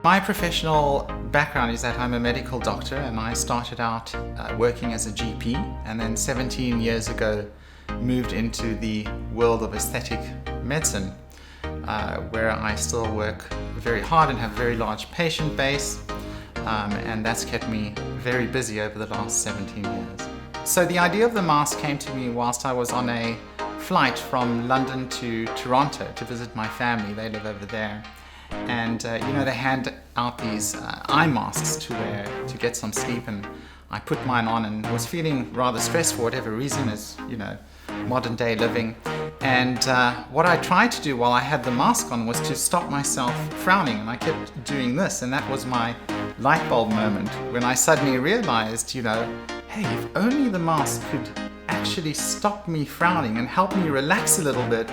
My professional background is that I'm a medical doctor, and I started out working as a GP, and then 17 years ago moved into the world of aesthetic medicine, where I still work very hard and have a very large patient base, and that's kept me very busy over the last 17 years. So the idea of the mask came to me whilst I was on a flight from London to Toronto to visit my family. They live over there. And they hand out these eye masks to wear to get some sleep, and I put mine on and was feeling rather stressed for whatever reason, as modern day living. And what I tried to do while I had the mask on was to stop myself frowning, and I kept doing this, and that was my light bulb moment when I suddenly realized, hey, if only the mask could actually stop me frowning and help me relax a little bit.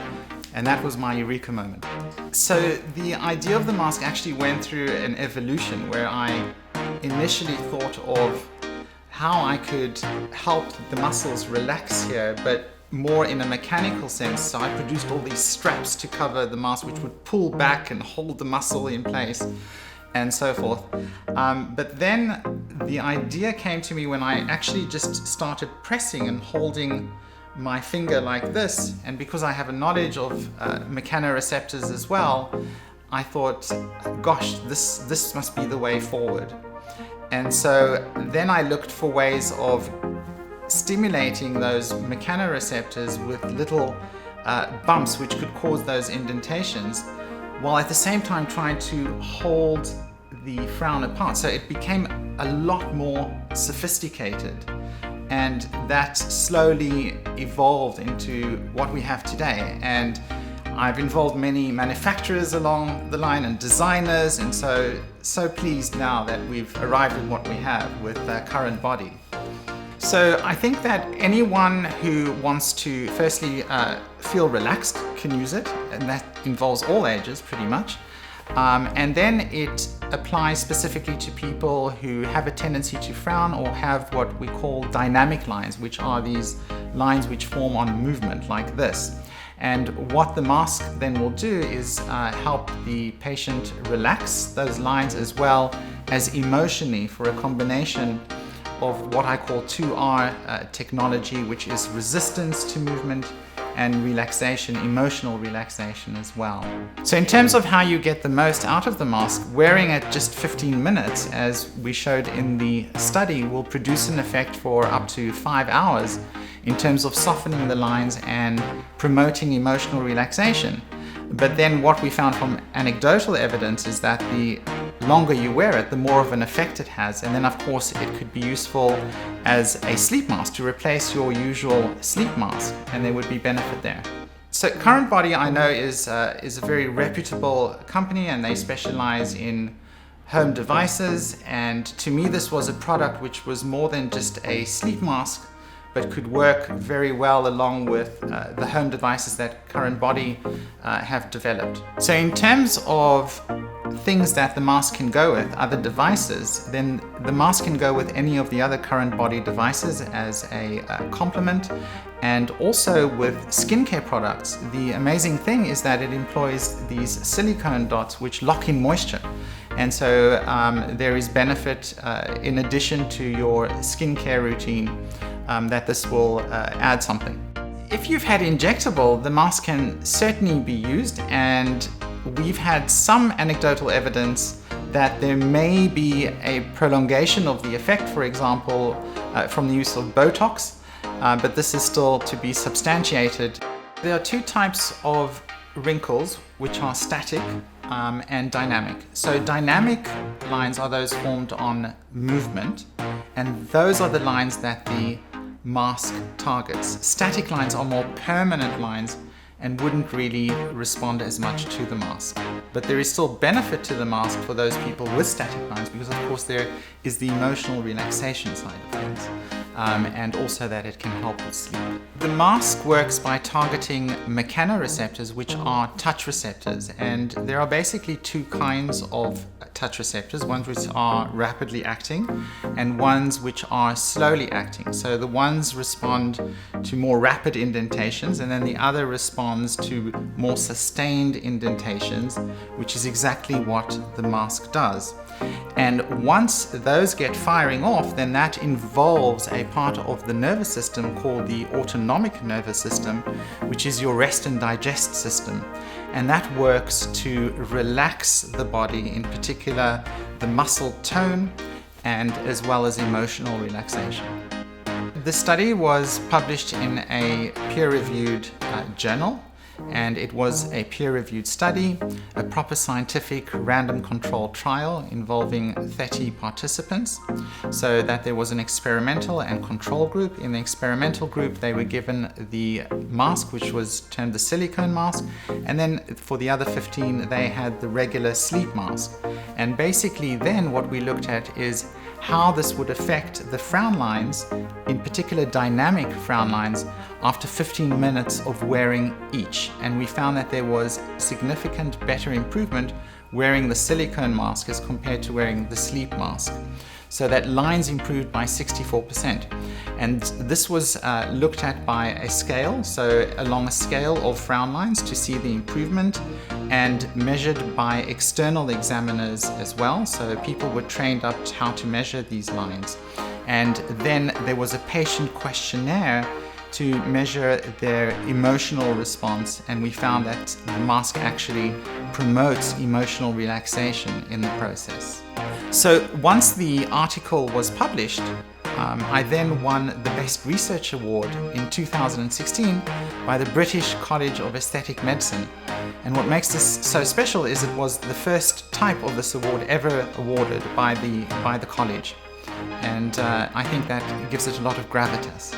And that was my eureka moment. So the idea of the mask actually went through an evolution where I initially thought of how I could help the muscles relax here, but more in a mechanical sense. So I produced all these straps to cover the mask, which would pull back and hold the muscle in place and so forth. But then the idea came to me when I actually just started pressing and holding my finger like this, and because I have a knowledge of mechanoreceptors as well, I thought, gosh, this must be the way forward. And so then I looked for ways of stimulating those mechanoreceptors with little bumps which could cause those indentations, while at the same time trying to hold the frown apart. So it became a lot more sophisticated. And that slowly evolved into what we have today. And I've involved many manufacturers along the line and designers, and so pleased now that we've arrived at what we have with Current Body. So I think that anyone who wants to firstly feel relaxed can use it, and that involves all ages pretty much. And then it applies specifically to people who have a tendency to frown or have what we call dynamic lines, which are these lines which form on movement like this. And what the mask then will do is help the patient relax those lines, as well as emotionally, for a combination of what I call 2R technology, which is resistance to movement and relaxation, emotional relaxation as well. So in terms of how you get the most out of the mask, wearing it just 15 minutes, as we showed in the study, will produce an effect for up to 5 hours in terms of softening the lines and promoting emotional relaxation. But then what we found from anecdotal evidence is that the longer you wear it, the more of an effect it has. And then of course it could be useful as a sleep mask to replace your usual sleep mask, and there would be benefit there. So Current Body, I know, is a very reputable company, and they specialize in home devices. And to me, this was a product which was more than just a sleep mask, but could work very well along with the home devices that Current Body have developed. So in terms of things that the mask can go with, other devices, then the mask can go with any of the other Current Body devices as a complement, and also with skincare products. The amazing thing is that it employs these silicone dots which lock in moisture. And so there is benefit in addition to your skincare routine that this will add something. If you've had injectable, the mask can certainly be used, and we've had some anecdotal evidence that there may be a prolongation of the effect, for example, from the use of Botox, but this is still to be substantiated. There are two types of wrinkles, which are static and dynamic. So dynamic lines are those formed on movement, and those are the lines that the mask targets. Static lines are more permanent lines and wouldn't really respond as much to the mask. But there is still benefit to the mask for those people with static lines, because of course there is the emotional relaxation side of things. and also that it can help with sleep. The mask works by targeting mechanoreceptors, which are touch receptors, and there are basically two kinds of touch receptors, ones which are rapidly acting and ones which are slowly acting. So the ones respond to more rapid indentations, and then the other responds to more sustained indentations, which is exactly what the mask does. And once those get firing off, then that involves a part of the nervous system called the autonomic nervous system, which is your rest and digest system. And that works to relax the body, in particular the muscle tone, and as well as emotional relaxation. The study was published in a peer-reviewed journal, and it was a peer-reviewed study, a proper scientific random control trial involving 30 participants, so that there was an experimental and control group. In the experimental group, they were given the mask, which was termed the silicone mask, and then for the other 15, they had the regular sleep mask. And basically then what we looked at is how this would affect the frown lines, in particular dynamic frown lines, after 15 minutes of wearing each. And we found that there was significant better improvement wearing the silicone mask as compared to wearing the sleep mask. So that lines improved by 64%. And this was looked at by a scale, so along a scale of frown lines to see the improvement, and measured by external examiners as well. So people were trained up to how to measure these lines. And then there was a patient questionnaire to measure their emotional response, and we found that the mask actually promotes emotional relaxation in the process. So once the article was published, I then won the Best Research Award in 2016 by the British College of Aesthetic Medicine. And what makes this so special is it was the first type of this award ever awarded by the college. And I think that gives it a lot of gravitas.